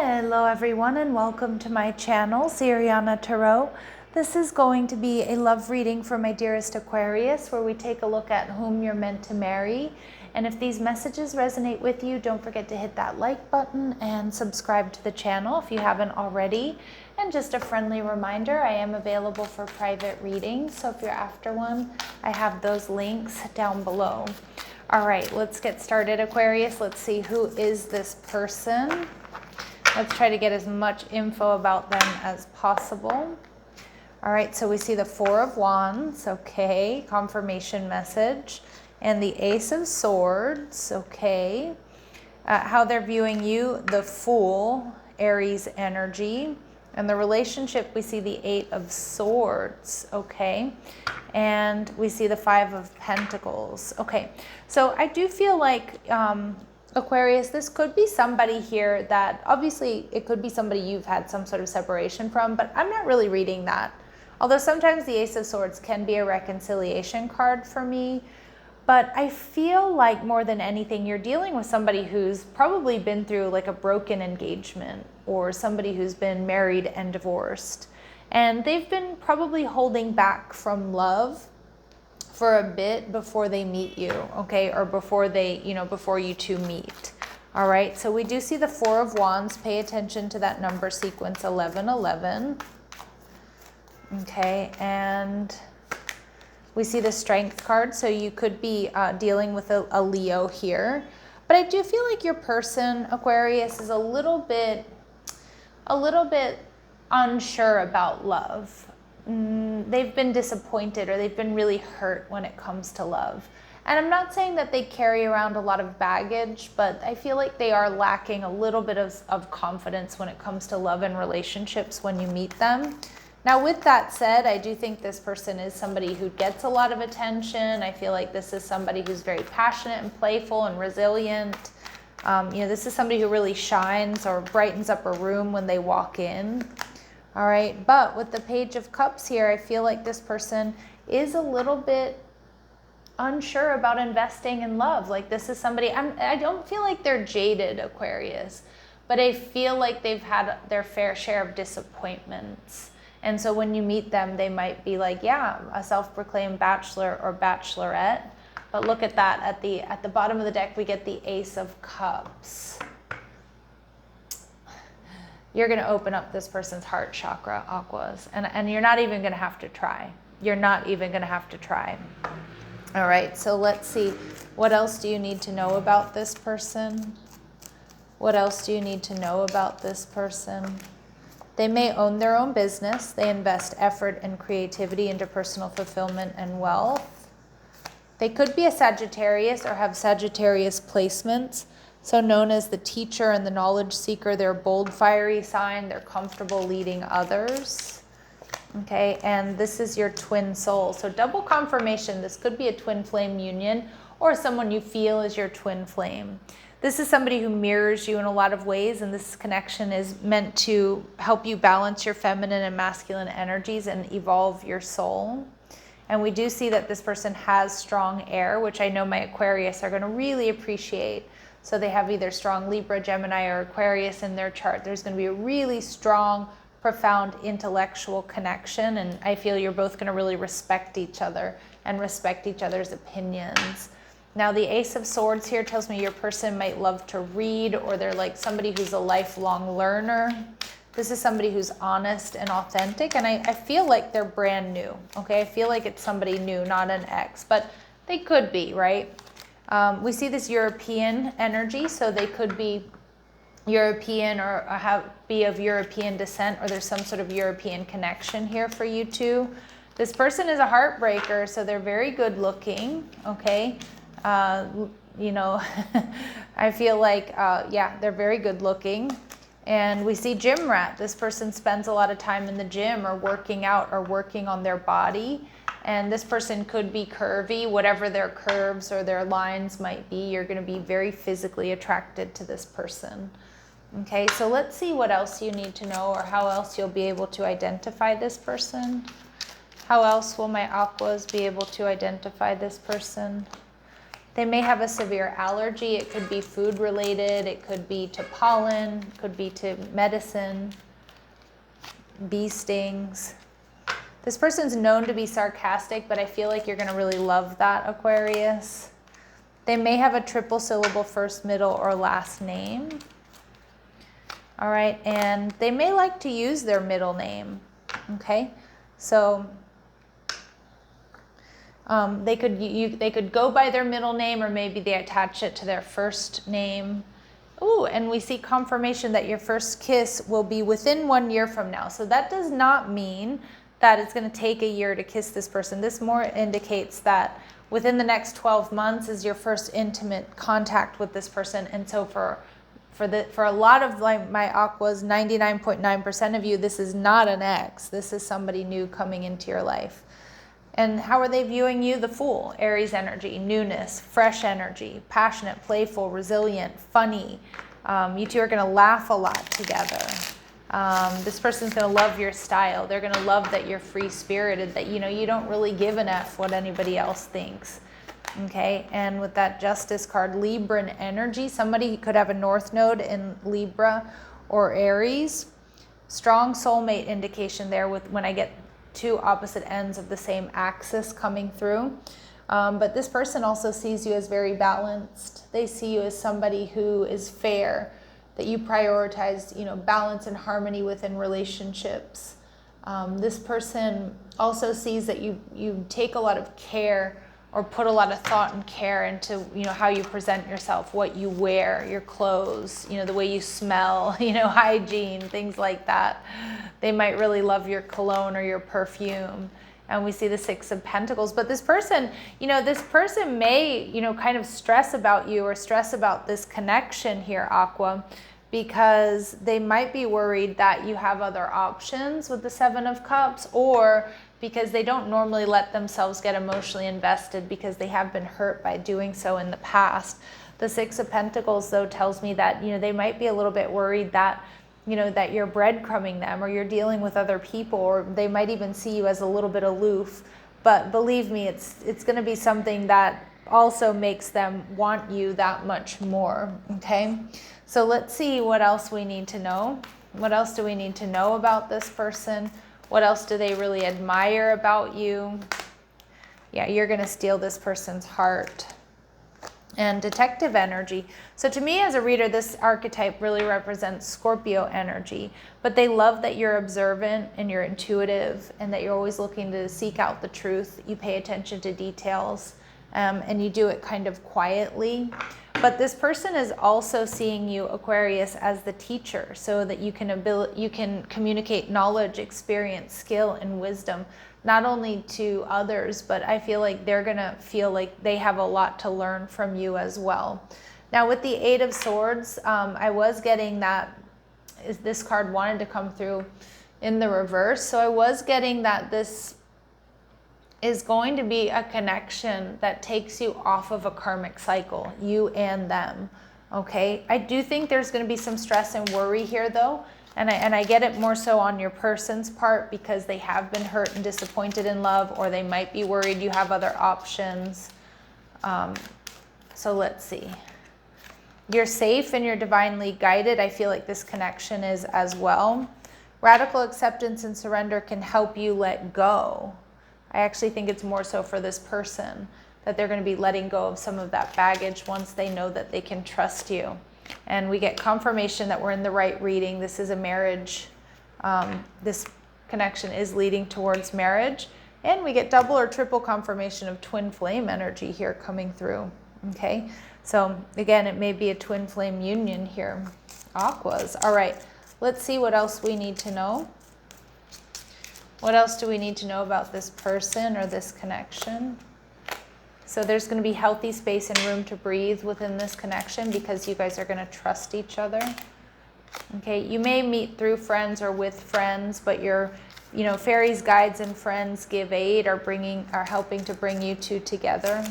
Hello everyone and welcome to my channel, Siriana Tarot. This is going to be a love reading for my dearest Aquarius, where we take a look at whom you're meant to marry. And if these messages resonate with you, don't forget to hit that like button and subscribe to the channel if you haven't already. And just a friendly reminder, I am available for private readings, so if you're after one, I have those links down below. All right, let's get started, Aquarius. Let's see, who is this person? Let's try to get as much info about them as possible. All right, so we see the Four of Wands, okay, confirmation message, and the Ace of Swords, okay. How they're viewing you, the Fool, Aries energy, and the relationship, we see the Eight of Swords, okay, and we see the Five of Pentacles, okay. So I do feel like Aquarius, this could be somebody here that, obviously it could be somebody you've had some sort of separation from, but I'm not really reading that. Although sometimes the Ace of Swords can be a reconciliation card for me, but I feel like more than anything, you're dealing with somebody who's probably been through like a broken engagement, or somebody who's been married and divorced. And they've been probably holding back from love for a bit before they meet you, okay, or before they, before you two meet. All right, so we do see the Four of Wands. Pay attention to that number sequence 1111. Okay, and we see the Strength card, so you could be dealing with a Leo here. But I do feel like your person, Aquarius, is a little bit unsure about love. They've been disappointed, or they've been really hurt when it comes to love. And I'm not saying that they carry around a lot of baggage, but I feel like they are lacking a little bit of confidence when it comes to love and relationships when you meet them. Now, with that said, I do think this person is somebody who gets a lot of attention. I feel like this is somebody who's very passionate and playful and resilient. This is somebody who really shines or brightens up a room when they walk in. All right, but with the Page of Cups here, I feel like this person is a little bit unsure about investing in love. Like, this is somebody, I don't feel like they're jaded, Aquarius, but I feel like they've had their fair share of disappointments. And so when you meet them, they might be like, yeah, a self-proclaimed bachelor or bachelorette. But look at that, at the bottom of the deck, we get the Ace of Cups. You're going to open up this person's heart chakra, Aquas, and you're not even going to have to try. You're not even going to have to try. All right, so let's see. What else do you need to know about this person? What else do you need to know about this person? They may own their own business. They invest effort and creativity into personal fulfillment and wealth. They could be a Sagittarius or have Sagittarius placements. So known as the teacher and the knowledge seeker. They're a bold, fiery sign. They're comfortable leading others. Okay, and this is your twin soul. So double confirmation. This could be a twin flame union, or someone you feel is your twin flame. This is somebody who mirrors you in a lot of ways, and this connection is meant to help you balance your feminine and masculine energies and evolve your soul. And we do see that this person has strong air, which I know my Aquarius are going to really appreciate. So they have either strong Libra, Gemini, or Aquarius in their chart. There's going to be a really strong, profound intellectual connection, and I feel you're both going to really respect each other and respect each other's opinions. Now, the Ace of Swords here tells me your person might love to read, or they're like somebody who's a lifelong learner. This is somebody who's honest and authentic, and I feel like they're brand new, okay? I feel like it's somebody new, not an ex, but they could be, right? We see this European energy, so they could be European or be of European descent, or there's some sort of European connection here for you two. This person is a heartbreaker, so they're very good looking, okay? I feel like, yeah, they're very good looking. And we see gym rat. This person spends a lot of time in the gym or working out or working on their body. And this person could be curvy, whatever their curves or their lines might be. You're going to be very physically attracted to this person. Okay, so let's see what else you need to know, or how else you'll be able to identify this person. How else will my Aquas be able to identify this person? They may have a severe allergy. It could be food related. It could be to pollen. It could be to medicine, bee stings. This person's known to be sarcastic, but I feel like you're going to really love that, Aquarius. They may have a triple syllable first, middle, or last name. All right, and they may like to use their middle name. Okay, so they could go by their middle name, or maybe they attach it to their first name. Ooh, and we see confirmation that your first kiss will be within 1 year from now. So that does not mean that it's going to take a year to kiss this person. This more indicates that within the next 12 months is your first intimate contact with this person. And so for a lot of my Aquas, 99.9% of you, this is not an ex. This is somebody new coming into your life. And how are they viewing you? The Fool, Aries energy, newness, fresh energy, passionate, playful, resilient, funny. You two are going to laugh a lot together. This person's going to love your style. They're going to love that you're free-spirited, that you don't really give an F what anybody else thinks. Okay, and with that Justice card, Libran energy, somebody could have a North Node in Libra or Aries. Strong soulmate indication there with when I get two opposite ends of the same axis coming through. But this person also sees you as very balanced. They see you as somebody who is fair, that you prioritize, balance and harmony within relationships. This person also sees that you take a lot of care, or put a lot of thought and care into, how you present yourself, what you wear, your clothes, the way you smell, hygiene, things like that. They might really love your cologne or your perfume. And we see the Six of Pentacles. But this person, may, kind of stress about you or stress about this connection here, Aqua, because they might be worried that you have other options with the Seven of Cups, or because they don't normally let themselves get emotionally invested because they have been hurt by doing so in the past. The Six of Pentacles, though, tells me that, they might be a little bit worried that, that you're breadcrumbing them, or you're dealing with other people, or they might even see you as a little bit aloof. But believe me, it's going to be something that also makes them want you that much more, okay? So let's see what else we need to know. What else do we need to know about this person? What else do they really admire about you? Yeah, you're going to steal this person's heart. And Detective energy. So to me as a reader, this archetype really represents Scorpio energy. But they love that you're observant and you're intuitive, and that you're always looking to seek out the truth. You pay attention to details, and you do it kind of quietly. But this person is also seeing you, Aquarius, as the teacher, so that you can communicate knowledge, experience, skill, and wisdom, not only to others, but I feel like they're going to feel like they have a lot to learn from you as well. Now, with the Eight of Swords, I was getting that this card wanted to come through in the reverse. So I was getting that this is going to be a connection that takes you off of a karmic cycle, you and them, okay? I do think there's going to be some stress and worry here, though, and I get it more so on your person's part because they have been hurt and disappointed in love, or they might be worried you have other options. So let's see. You're safe and you're divinely guided. I feel like this connection is as well. Radical acceptance and surrender can help you let go. I actually think it's more so for this person, that they're going to be letting go of some of that baggage once they know that they can trust you. And we get confirmation that we're in the right reading. This is a marriage. This connection is leading towards marriage. And we get double or triple confirmation of twin flame energy here coming through. Okay, so again, it may be a twin flame union here. Aquas. All right, let's see what else we need to know. What else do we need to know about this person or this connection? So there's going to be healthy space and room to breathe within this connection because you guys are going to trust each other. Okay, you may meet through friends or with friends, but your, fairies, guides, and friends give aid, are helping to bring you two together.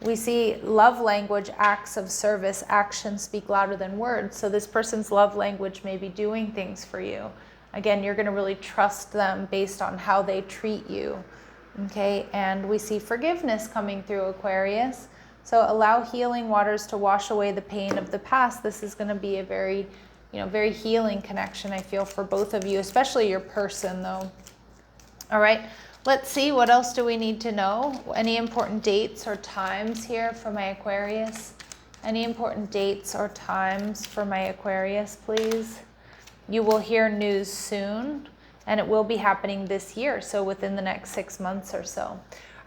We see love language, acts of service, actions speak louder than words. So this person's love language may be doing things for you. Again, you're going to really trust them based on how they treat you. Okay, and we see forgiveness coming through, Aquarius. So allow healing waters to wash away the pain of the past. This is going to be a very, very healing connection, I feel, for both of you, especially your person, though. All right, let's see, what else do we need to know? Any important dates or times here for my Aquarius? Any important dates or times for my Aquarius, please? You will hear news soon, and it will be happening this year, so within the next 6 months or so.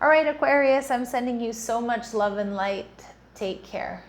All right, Aquarius, I'm sending you so much love and light. Take care.